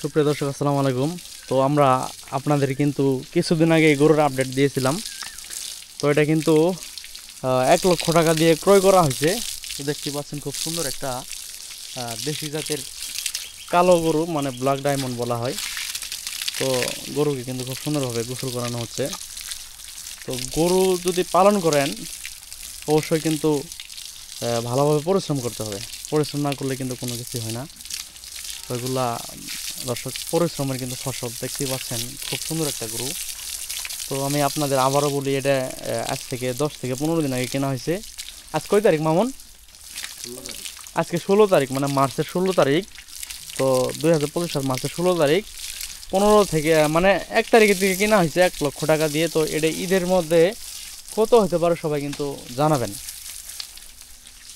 সুপ্রিয় দর্শক আসসালামু আলাইকুম। তো আমরা আপনাদের কিন্তু কিছুদিন আগে গরুর আপডেট দিয়েছিলাম। তো এটা কিন্তু 1 লক্ষ টাকা দিয়ে ক্রয় করা হয়েছে। তো দেখতে পাচ্ছেন খুব সুন্দর একটা দেশি জাতের কালো গরু, মানে ব্ল্যাক ডায়মন্ড বলা হয়। তো গরুকে কিন্তু খুব সুন্দরভাবে গোসল করানো হচ্ছে। তো গরু যদি পালন করেন অবশ্যই কিন্তু ভালোভাবে পরিশ্রম করতে হবে। পরিশ্রম না করলে কিন্তু কোনো কিছু হয় না। তো এগুলা দর্শক পরিশ্রমের কিন্তু ফসল। দেখতেই পাচ্ছেন খুব সুন্দর একটা গরু। তো আমি আপনাদের আবারও বলি, এটা আজ থেকে 10 থেকে 15 দিন আগে কেনা হয়েছে। আজ কয় তারিখ মামুন? আজকে 16 তারিখ, মানে মার্চের 16 তারিখ। তো 2025 সাল মার্চের 16 তারিখ 15 থেকে মানে 1 তারিখের দিকে কেনা হয়েছে 1 লক্ষ টাকা দিয়ে। তো এটা ঈদের মধ্যে কত হতে পারে সবাই কিন্তু জানাবেন।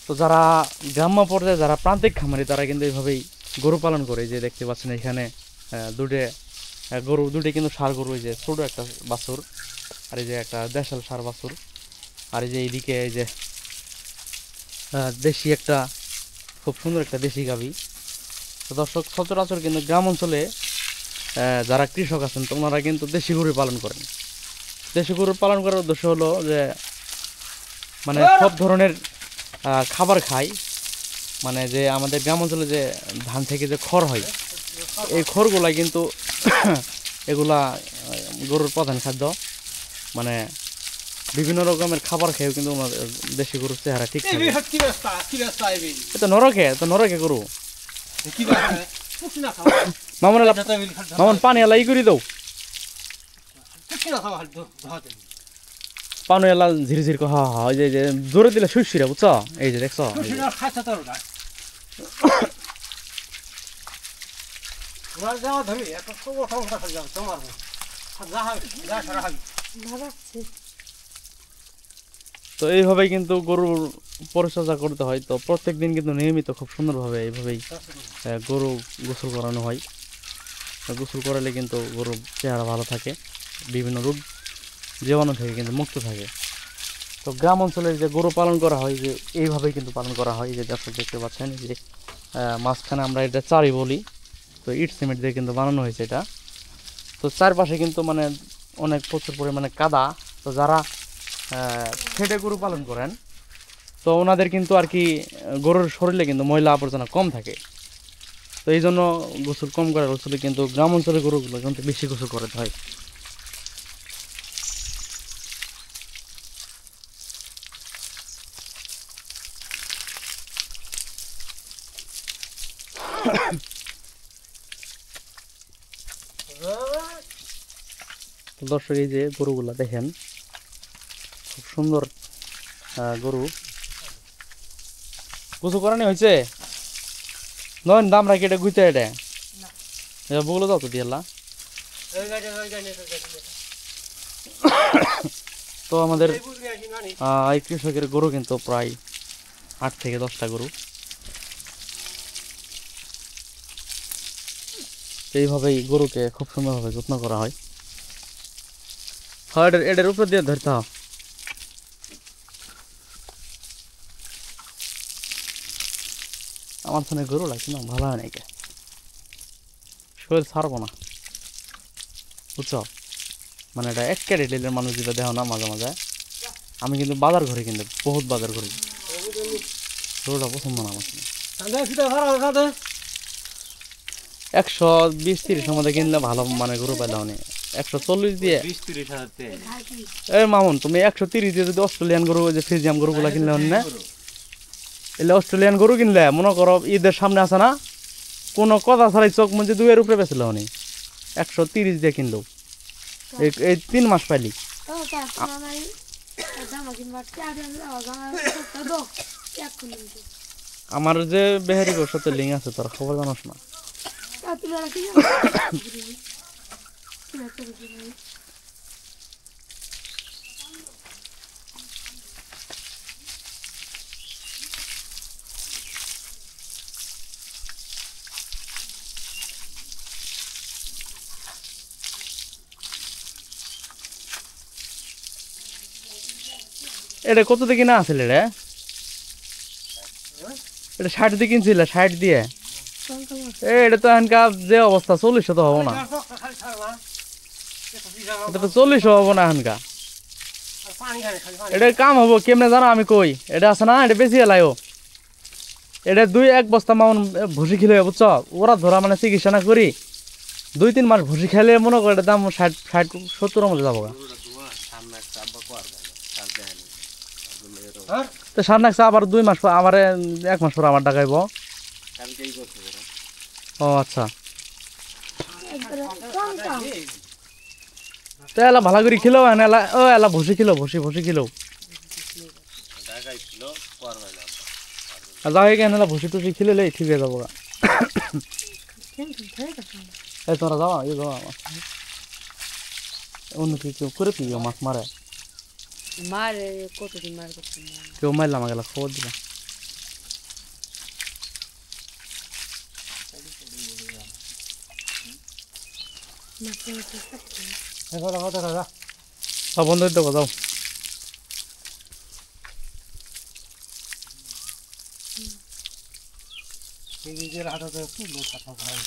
তো যারা গ্রাম্য পর্যায়ে, যারা প্রান্তিক খামারি, তারা কিন্তু এইভাবেই গরু পালন করে। যে দেখতে পাচ্ছেন এখানে দুটো কিন্তু ষাঁড় গরু, এই যে ছোট একটা বাছুর, আর এই যে একটা দেশাল ষাঁড় বাছুর, আর এই যে এইদিকে এই যে দেশি একটা খুব সুন্দর একটা দেশি গাভী। তো দর্শক, সচরাচর কিন্তু গ্রাম অঞ্চলে যারা কৃষক আছেন তো ওনারা কিন্তু দেশি গরু পালন করেন। দেশি গরু পালন করার উদ্দেশ্য হলো যে মানে সব ধরনের খাবার খায়। মানে যে আমাদের গ্রাম অঞ্চলে যে ধান থেকে যে খড় হয়, এই খড়গুলা কিন্তু এগুলা গরুর প্রধান খাদ্য। মানে বিভিন্ন রকমের খাবার খেয়েও কিন্তু দেশি গরুর চেহারা ঠিক থাকে। তো নরকে গরু মামুন মামুন পানি এলাই করে দাও, পানি এলা ঝিরি ঝিরি হা হা, ওই যে জোরে দিলে শুইরা বুঝছ, এই যে দেখছো। তো এইভাবেই কিন্তু গরুর পরিচর্যা করতে হয়। তো প্রত্যেক দিন কিন্তু নিয়মিত খুব সুন্দরভাবে এইভাবেই গরু গোসল করানো হয়। গোসল করালে কিন্তু গরুর চেহারা ভালো থাকে, বিভিন্ন রোগ জীবাণু থেকে কিন্তু মুক্ত থাকে। তো গ্রাম অঞ্চলে যে গরু পালন করা হয়, যে এইভাবেই কিন্তু পালন করা হয়। যে দর্শক দেখতে পাচ্ছেন যে মাঝখানে আমরা এটা চারি বলি। তো ইট সিমেন্ট দিয়ে কিন্তু বানানো হয়েছে এটা। তো চারপাশে কিন্তু মানে অনেক প্রচুর পরিমাণে কাদা। তো যারা খেটে গরু পালন করেন তো ওনাদের কিন্তু আর কি গরুর শরীরে কিন্তু ময়লা আবর্জনা কম থাকে। তো এই জন্য গোসল কম করার ওষুধে কিন্তু গ্রাম অঞ্চলের গরুগুলো কিন্তু বেশি গোসল করাতে হয়। তো দর্শক, এই যে গরুগুলা দেখেন খুব সুন্দর গরু। গোসল করানি হয়েছে নয় দাম রাখি এটা গুইতে এটা বগুলো দাও তো দিয়াল্লা। তো আমাদের এই কৃষকের গরু কিন্তু প্রায় 8 থেকে 10টা গরু। এইভাবেই গরুকে খুব সুন্দরভাবে যত্ন করা হয়। হ্যাঁ, এটার উপর দিয়ে ধরতে হয়। আমার ফোনে গরু লাগছে না, ভালো হয় নাকি শরীর ছাড়বো না বুঝছ। মানে এটা এক ক্যারেটের মানুষ যেটা দেহ না মাঝে মাঝে। আমি কিন্তু বাজার ঘরে কিন্তু বহুত বাজার করি, গরুটা পছন্দ না আমার। 120-30 মধ্যে কিনলে ভালো মানে গরু পাইলে অনেক। 140 দিয়ে এই মামুন, তুমি 130 দিয়ে যদি অস্ট্রেলিয়ান গরু, যে ফ্রিজিয়াম গরুগুলা কিনলে অন্য, এলে অস্ট্রেলিয়ান গরু কিনলে মনে করো ঈদের সামনে আছে না, কোনো কথা ছাড়াই চোখ মুঞ্জে 2-এর উপরে পেছিল উনি 130 দিয়ে কিনলো। এই 3 মাস পাইলি। আমার যে বেহারি গোর সাথে লিঙ্ক আছে, তোর খবর জানোস না? এটা কত দিয়ে কিনা আছিল এটা 60 দিয়ে কিনছিল, 60 দিয়ে এটা তো এখানকার যে অবস্থা 40 তো হবো না, এটা তো 40 হবো না এখানকার। এটার কাম হবো কেমনে জানো আমি কই, এটা আছে না এটা বেশি এলাইও, এটা 2-1 বস্তা মাউন ভুসি খেলে বুঝছ, ওরা ধরা মানে চিকিৎসা না করি 2-3 মাস ভুসি খেলে মনে করে এটার দাম 60-70 মধ্যে যাবো গা। তো সার নাকছে আবার 2 মাস পর আবার 1 মাস পর আবার ডাকাইব। ও আচ্ছা, তো এলা ভালো করে খেলো এলা, ও এলা ভুসি খেলো, ভুসি খেলো যাই কেন এলা ভুসি টুসি খেলে ঠিক হয়ে যাবো গা। এই তোমরা যাও এই যাও অন্য কেউ করে কি মাছ মারে, মারে কতদিন মার করতে কেউ মারলাম গেলা খবর দিলাম। বন্ধ দেবো যাও। নিজের আদতে তুলো কথা ভাই।